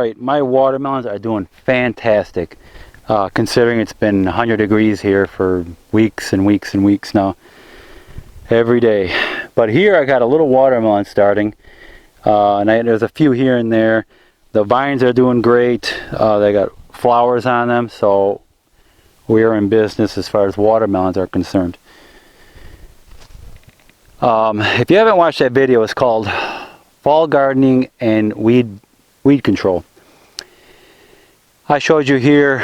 right, my watermelons are doing fantastic, considering it's been 100 degrees here for weeks and weeks and weeks now, every day. But here I got a little watermelon starting, and there's a few here and there. The vines are doing great. They got flowers on them, so we are in business as far as watermelons are concerned. If you haven't watched that video, it's called Fall Gardening and Weed Control. I showed you here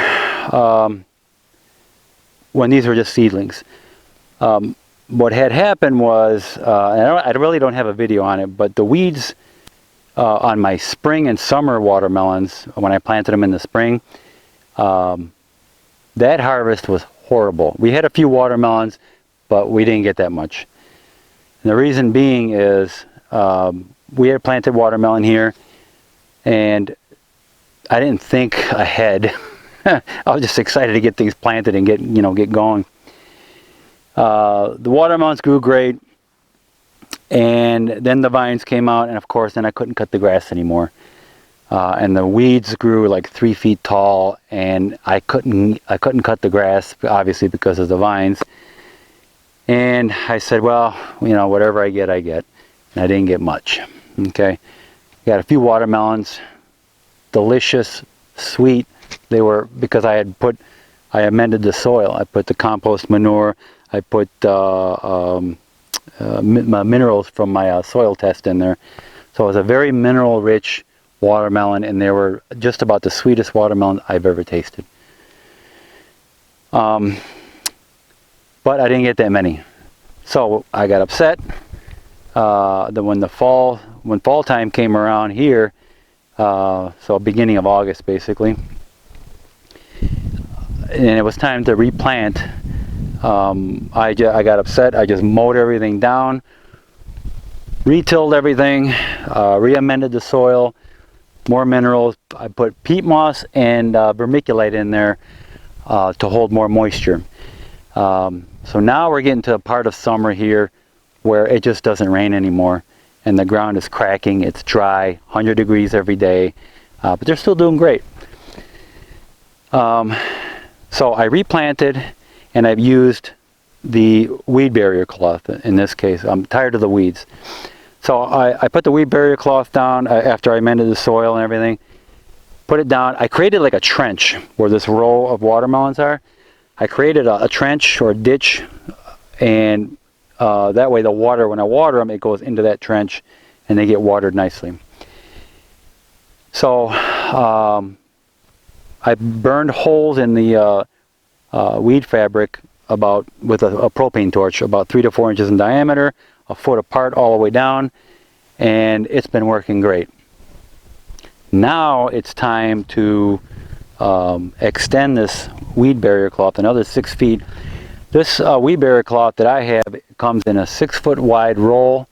when these were just seedlings. What had happened was, and I really don't have a video on it, but the weeds on my spring and summer watermelons, when I planted them in the spring, that harvest was horrible. We had a few watermelons, but we didn't get that much. And the reason being is we had planted watermelon here, and I didn't think ahead. I was just excited to get things planted and get going. The watermelons grew great, and then the vines came out, and of course then I couldn't cut the grass anymore. And the weeds grew like 3 feet tall, and I couldn't cut the grass, obviously because of the vines. And I said, well, whatever I get, I get. And I didn't get much. Okay, got a few watermelons, delicious, sweet. They were, because I amended the soil. I put the compost manure. I put minerals from my soil test in there. So it was a very mineral-rich watermelon, and they were just about the sweetest watermelon I've ever tasted. But I didn't get that many, so I got upset. When fall time came around here, so beginning of August basically, and it was time to replant, I got upset. I just mowed everything down, retilled everything, re-amended the soil, more minerals. I put peat moss and vermiculite in there to hold more moisture. So now we're getting to a part of summer here where it just doesn't rain anymore, and the ground is cracking. It's dry, 100 degrees every day, but they're still doing great. So I replanted, and I've used the weed barrier cloth in this case. I'm tired of the weeds. So I put the weed barrier cloth down after I amended the soil and everything. Put it down. I created like a trench where this row of watermelons are. I created a trench or a ditch, and that way the water, when I water them, it goes into that trench and they get watered nicely. So I burned holes in the weed fabric with a propane torch, about 3 to 4 inches in diameter, a foot apart all the way down, and it's been working great. Now it's time to extend this weed barrier cloth another 6 feet. This weed barrier cloth that I have comes in a 6-foot wide roll,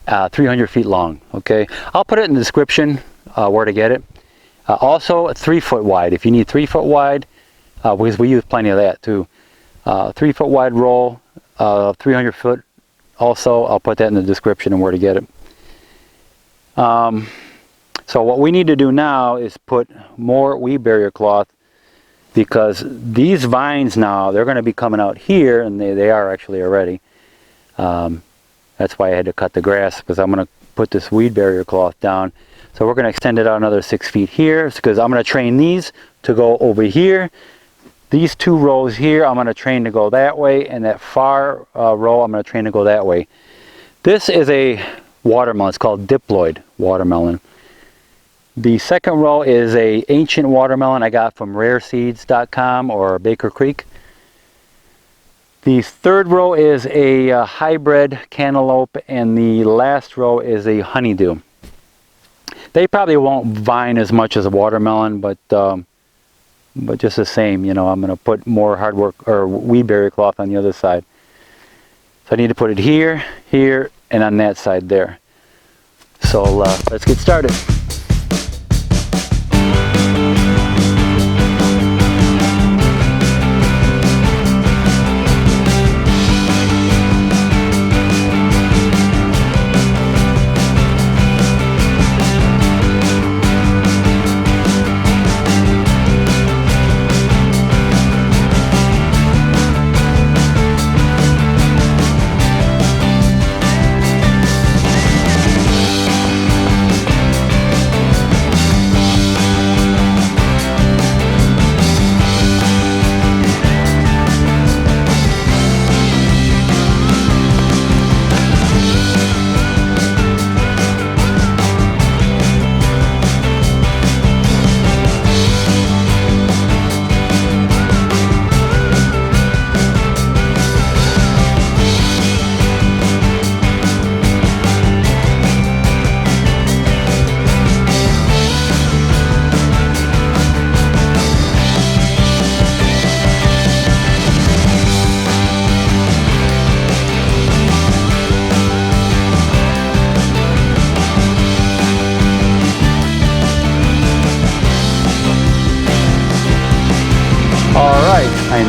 300 feet long. Okay, I'll put it in the description where to get it. Also 3-foot wide if you need 3-foot wide, because we use plenty of that too. 3-foot wide roll, 300 foot. Also, I'll put that in the description and where to get it. So what we need to do now is put more weed barrier cloth, because these vines now, they're going to be coming out here, and they are actually already. That's why I had to cut the grass, because I'm going to put this weed barrier cloth down. So we're going to extend it out another 6 feet here, because I'm going to train these to go over here. These 2 rows here, I'm going to train to go that way, and that far row, I'm going to train to go that way. This is a watermelon. It's called diploid watermelon. The second row is a ancient watermelon I got from rareseeds.com or Baker Creek. The third row is a hybrid cantaloupe, and the last row is a honeydew. They probably won't vine as much as a watermelon, but just the same, I'm going to put more hardwood or weed barrier cloth on the other side. So I need to put it here, here, and on that side there. So let's get started.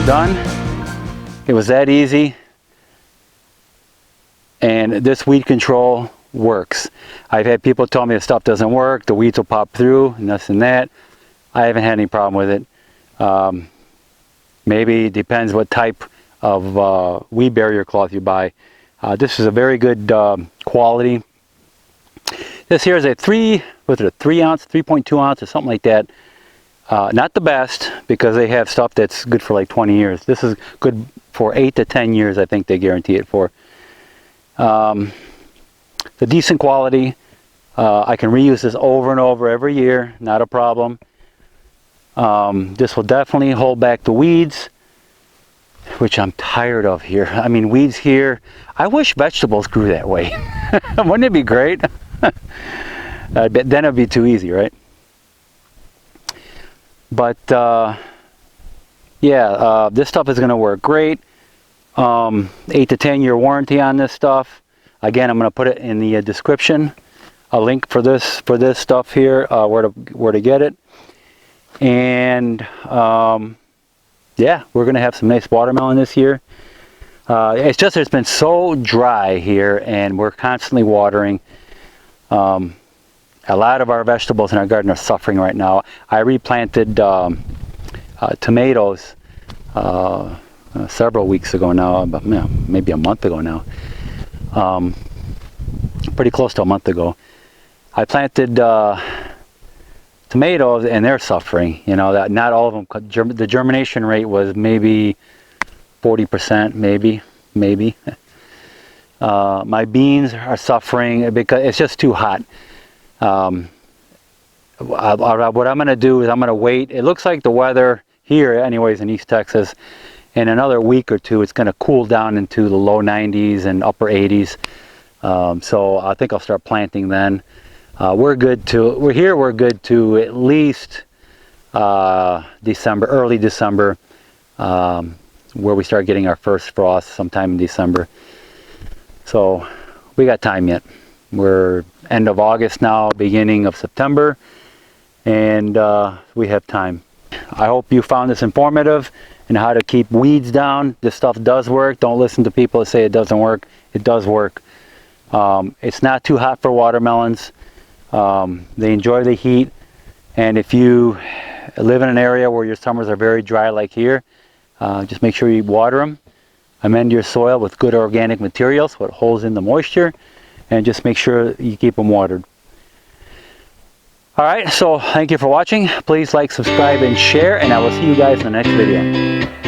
done. It was that easy. And this weed control works. I've had people tell me the stuff doesn't work, the weeds will pop through, and this and that. I haven't had any problem with it. Maybe it depends what type of weed barrier cloth you buy. This is a very good quality. This here is a 3 ounce, 3.2 ounce or something like that. Not the best, because they have stuff that's good for like 20 years. This is good for 8 to 10 years, I think they guarantee it for. The decent quality. I can reuse this over and over every year, not a problem. This will definitely hold back the weeds, which I'm tired of here. I mean, weeds here. I wish vegetables grew that way. Wouldn't it be great? Then it'd be too easy, right? But yeah, this stuff is going to work great. 8 to 10 year warranty on this stuff. Again, I'm going to put it in the description, a link for this stuff here, where to get it. And yeah, we're going to have some nice watermelon this year. It's just it's been so dry here, and we're constantly watering. A lot of our vegetables in our garden are suffering right now. I replanted tomatoes several weeks ago now, but maybe a month ago now. Pretty close to a month ago. I planted tomatoes, and they're suffering. You know, that not all of them. The germination rate was maybe 40%, maybe. My beans are suffering because it's just too hot. What I'm going to do is I'm going to wait. It looks like the weather here, anyways, in East Texas, in another week or two, it's going to cool down into the low 90s and upper 80s. So I think I'll start planting then. We're good to at least December, early December, where we start getting our first frost sometime in December. So we got time yet. We're end of August now, beginning of September, and we have time. I hope you found this informative and how to keep weeds down. This stuff does work. Don't listen to people that say it doesn't work. It does work. It's not too hot for watermelons. They enjoy the heat, and if you live in an area where your summers are very dry like here, just make sure you water them. Amend your soil with good organic material so it holds in the moisture, and just make sure you keep them watered. Alright, so thank you for watching. Please like, subscribe, and share, and I will see you guys in the next video.